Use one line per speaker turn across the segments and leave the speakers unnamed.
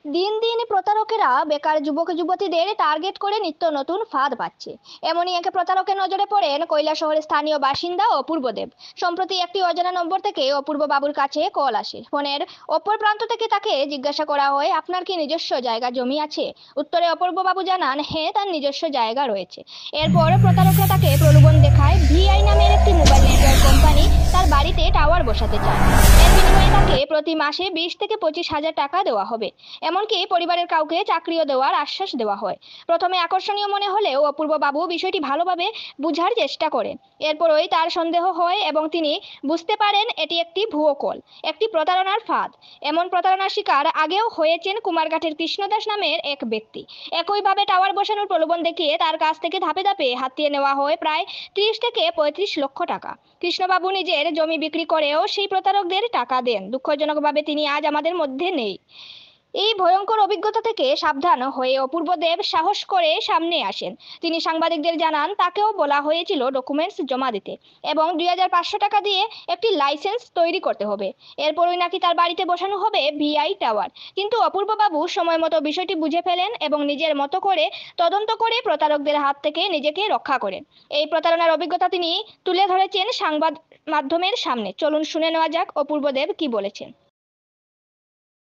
দিন দিন প্রতারকেরা বেকার যুবক যুবতীদের টার্গেট করে নিত্য নতুন ফাঁদ পাচ্ছে। এমনই এক প্রতারকের নজরে পড়েন কৈলাসহরের স্থানীয় বাসিন্দা অপূর্ব দেব। সম্প্রতি একটি অজানা নম্বর থেকে অপূর্ব বাবুর কাছে কল আসে। ফোনের অপর প্রান্ত থেকে তাকে জিজ্ঞাসা করা হয়, আপনার কি নিজস্ব জায়গা জমি আছে? উত্তরে অপূর্ব বাবু জানান, হ্যাঁ, তার নিজস্ব জায়গা রয়েছে। এরপর প্রতারকরা তাকে প্রলোভন দেখায় ভিআই নামের একটি মোবাইল নেটওয়ার্ক কোম্পানি তার বাড়িতে টাওয়ার বসাতে চায়। এর বিনিময়ে তাকে প্রতি মাসে 20 থেকে 25 হাজার টাকা দেওয়া হবে। এমনকি পরিবারের কাউকে চাকরিও দেওয়ার আশ্বাস দেওয়া হয়। প্রথমে আকর্ষণীয় মনে হলেও অপূর্ব বাবু বিষয়টি ভালোভাবে বুঝার চেষ্টা করেন। এরপরই তার সন্দেহ হয় এবং তিনি বুঝতে পারেন এটি একটি ভুয়ো কল, একটি প্রতারণার ফাঁদ। এমন প্রতারণার শিকার আগেও হয়েছেন কুমারঘাটের কৃষ্ণদাস নামের এক ব্যক্তি। একইভাবে টাওয়ার বসানোর প্রলোভন দেখিয়ে তার কাছ থেকে ধাপে ধাপে হাতিয়ে নেওয়া হয় প্রায় 30 থেকে 35 লক্ষ টাকা। কৃষ্ণবাবু নিজের জমি বিক্রি করেও সেই প্রতারকদের টাকা দেন। দুঃখজনকভাবে তিনি আজ আমাদের মধ্যে নেই। এই ভয়ঙ্কর অভিজ্ঞতা থেকে সাবধান হয়ে অপূর্ব দেব সাহস করে সামনে আসেন। তিনি সাংবাদিকদের জানান, তাকেও বলা হয়েছিল ডকুমেন্টস জমা দিতে এবং 2500 টাকা দিয়ে একটি লাইসেন্স তৈরি করতে হবে। এরপরই নাকি তার বাড়িতে বসানো হবে ভিআই টাওয়ার। কিন্তু অপূর্ব বাবু সময় মতো বিষয়টি বুঝে ফেলেন এবং নিজের মতো করে তদন্ত করে প্রতারকদের হাত থেকে নিজেকে রক্ষা করেন। এই প্রতারণার অভিজ্ঞতা তিনি তুলে ধরেছেন সংবাদ মাধ্যমের সামনে। চলুন শুনে নেওয়া যাক অপূর্ব দেব কি বলেছেন।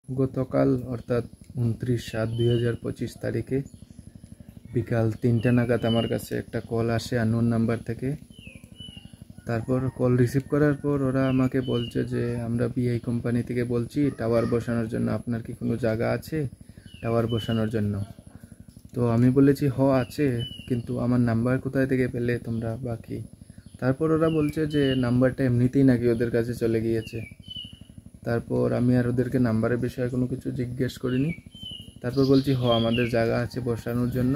গতকাল অর্থাৎ 29/7/2025 তারিখে বিকাল 3টা নাগাদ আমার কাছে একটা কল আসে আননোন নাম্বার থেকে। তারপর কল রিসিভ করার পর ওরা আমাকে বলছে যে আমরা বিআই কোম্পানি থেকে বলছি টাওয়ার বসানোর জন্য, আপনার কি কোনো জায়গা আছে টাওয়ার বসানোর জন্য? তো আমি বলেছি আছে, কিন্তু আমার নাম্বার কোথায় থেকে পেলে তোমরা বাকি? তারপর ওরা বলছে যে নাম্বারটা এমনিতেই নাকি ওদের কাছে চলে গিয়েছে। তারপর আমি আর ওদেরকে নাম্বারের বিষয়ে কোনো কিছু জিজ্ঞেস করিনি। তারপর বলছি আমাদের জায়গা আছে বসানোর জন্য।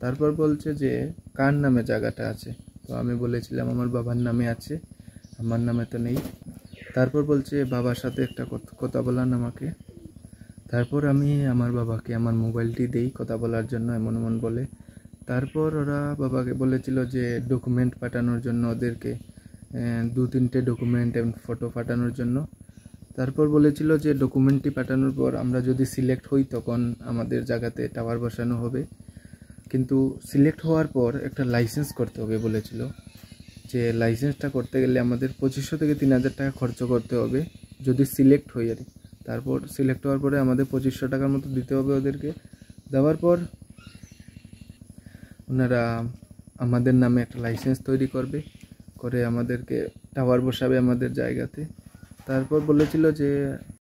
তারপর বলছে যে কার নামে জায়গাটা আছে? তো আমি বলেছিলাম আমার বাবার নামে আছে, আমার নামে তো নেই। তারপর বলছে বাবার সাথে একটা কথা বলান আমাকে। তারপর আমি আমার বাবাকে আমার মোবাইলটি দেই কথা বলার জন্য, এমন এমন বলে। তারপর ওরা বাবাকে বলেছিল যে ডকুমেন্ট পাঠানোর জন্য, ওদেরকে 2-3টে ডকুমেন্ট এবং ফটো পাঠানোর জন্য। তারপর বলেছিল যে ডকুমেন্টটি পাঠানোর পর আমরা যদি সিলেক্ট হই তখন আমাদের জায়গাতে টাওয়ার বসানো হবে। কিন্তু সিলেক্ট হওয়ার পর একটা লাইসেন্স করতে হবে বলেছিল, যে লাইসেন্সটা করতে গেলে আমাদের 2500 থেকে 3000 টাকা খরচ করতে হবে যদি সিলেক্ট হই আর। তারপর সিলেক্ট হওয়ার পরে আমাদের 2500 টাকার মতো দিতে হবে ওদেরকে। দেওয়ার পর ওনারা আমাদের নামে একটা লাইসেন্স তৈরি করবে, করে আমাদেরকে টাওয়ার বসাবে আমাদের জায়গাতে। তারপর বলেছিল যে